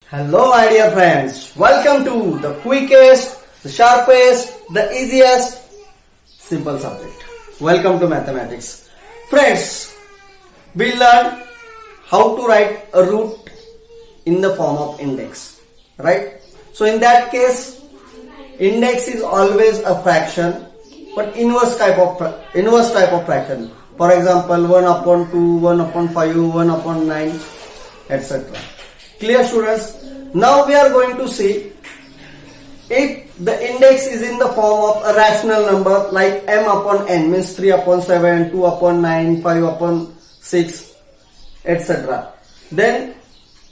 Hello my dear friends, welcome to the quickest, the sharpest, the easiest, simple subject. Welcome to mathematics. Friends, we learn how to write a root in the form of index, right? So in that case, index is always a fraction, but inverse type of fraction. For example, 1 upon 2, 1 upon 5, 1 upon 9, etc. Clear students? Now we are going to see if the index is in the form of a rational number like m upon n, means 3 upon 7, 2 upon 9, 5 upon 6, etc. Then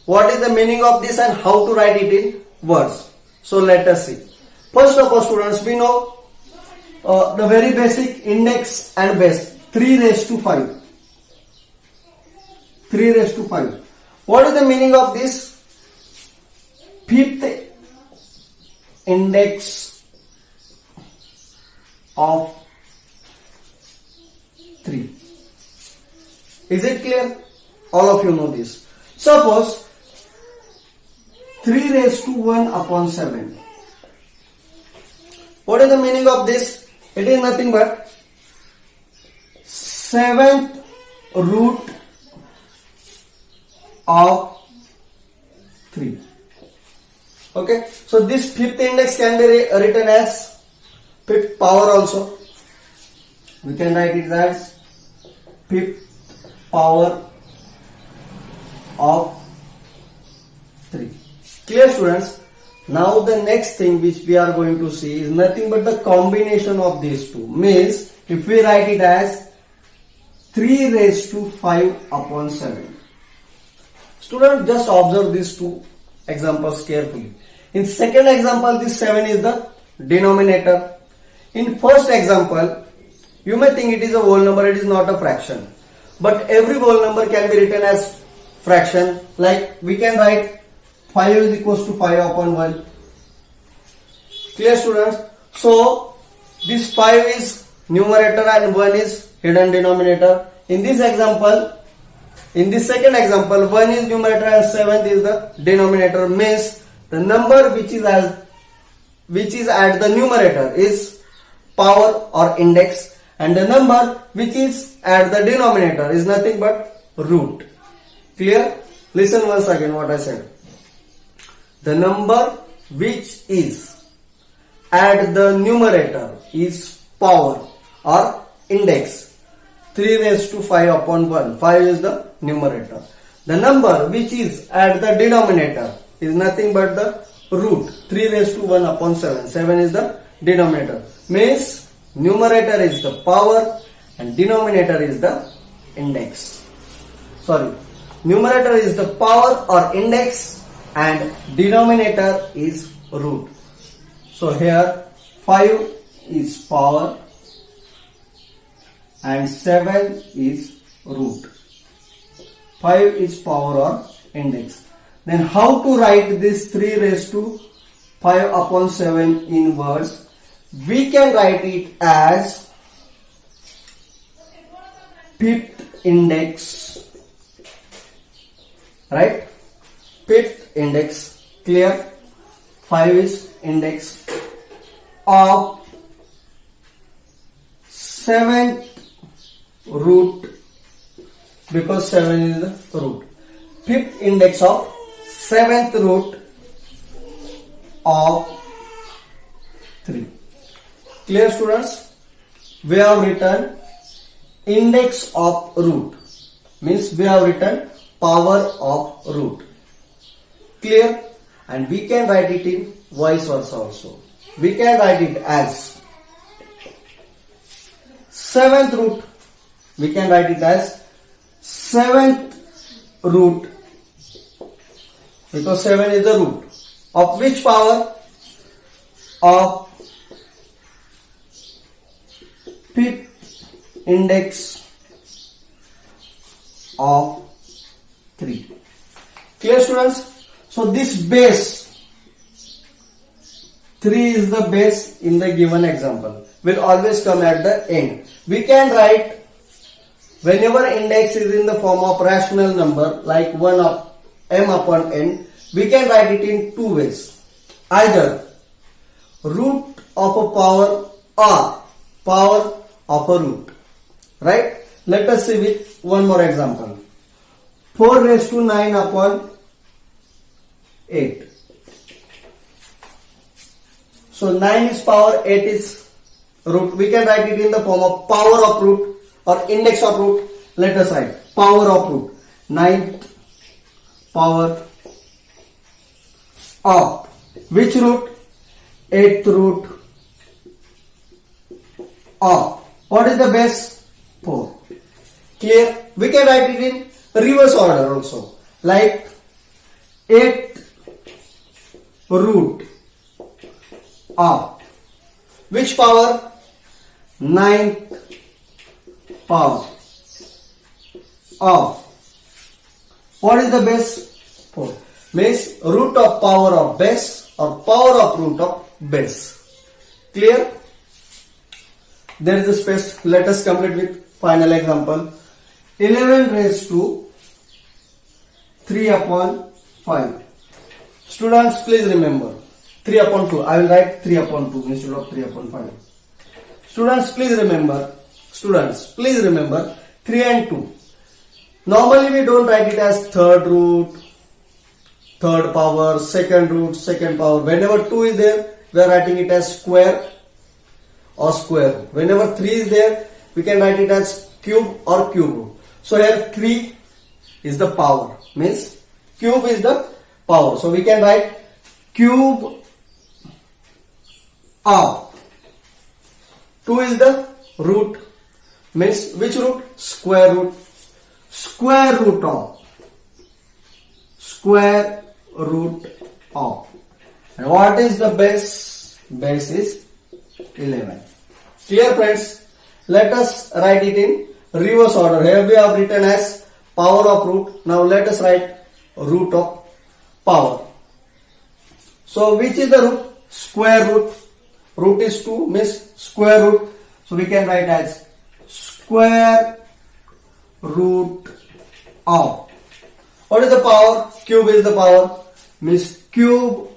what is the meaning of this and how to write it in words? So let us see. First of all students, we know the very basic index and base, 3 raised to 5. 3 raised to 5. What is the meaning of this? Fifth index of 3. Is it clear? All of you know this. Suppose 3 raised to 1 upon 7. What is the meaning of this? It is nothing but 7th root of 3. Okay, so this fifth index can be written as fifth power also. We can write it as fifth power of 3. Clear students? Now the next thing which we are going to see is nothing but the combination of these two. Means if we write it as 3 raised to 5 upon 7. Students, just observe these two examples carefully. In second example, this 7 is the denominator. In first example, you may think it is a whole number, it is not a fraction. But every whole number can be written as fraction. Like we can write 5 is equals to 5 upon 1. Clear students? So this 5 is numerator and 1 is hidden denominator. In this example, in this second example, 1 is numerator and 7th is the denominator. Means the number which is at the numerator is power or index, and the number which is at the denominator is nothing but root. Clear? Listen once again what I said. The number which is at the numerator is power or index. 3 raised to 5 upon 1. 5 is the numerator. The number which is at the denominator is nothing but the root. 3 raised to 1 upon 7. 7 is the denominator. Means numerator is the power and denominator is the index. Sorry. Numerator is the power or index and denominator is root. So here 5 is power and 7 is root. 5 is power or index. Then how to write this 3 raised to 5 upon 7 in words? We can write it as fifth index, right? Fifth index. Clear? 5 is index of 7th root, because 7 is the root. Fifth index of 7th root of 3. Clear students? We have written index of root. Means we have written power of root. Clear? And we can write it in vice versa also. We can write it as 7th root. We can write it as 7th root, because 7 is the root of which power? Of fifth index of 3. Clear students? So this base 3 is the base in the given example, will always come at the end. We can write whenever index is in the form of rational number like 1 of m upon n, we can write it in two ways. Either root of a power or power of a root. Right? Let us see with one more example. 4 raised to 9 upon 8. So 9 is power, 8 is root. We can write it in the form of power of root or index of root. Let us write power of root. 9th power of which root? 8th root of. What is the base? 4. Clear? We can write it in reverse order also. Like 8th root of which power? 9th power of. What is the base? 4. Means root of power of base or power of root of base. Clear? There is a space. Let us complete with final example. 11 raised to 3 upon 5. Students, please remember 3 upon 2. I will write 3 upon 2 instead of 3 upon 5. Students, please remember 3 and 2. Normally we don't write it as third root, third power, second root, second power. Whenever 2 is there, we are writing it as square or square root. Whenever 3 is there, we can write it as cube or cube root. So here 3 is the power, means cube is the power. So we can write cube of 2 is the root, means which root? Square root. Square root of. Square root of. And what is the base? Base is 11. Clear, friends? Let us write it in reverse order. Here we have written as power of root. Now let us write root of power. So which is the root? Square root. Root is 2, means square root. So we can write as square root of. What is the power? Cube is the power, means cube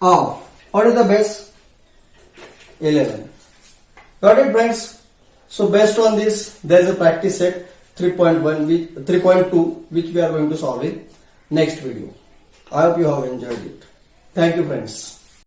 of. What is the base? 11. Got it, friends? So based on this, there is a practice set 3.2 which we are going to solve in next video. I hope you have enjoyed it. Thank you, friends.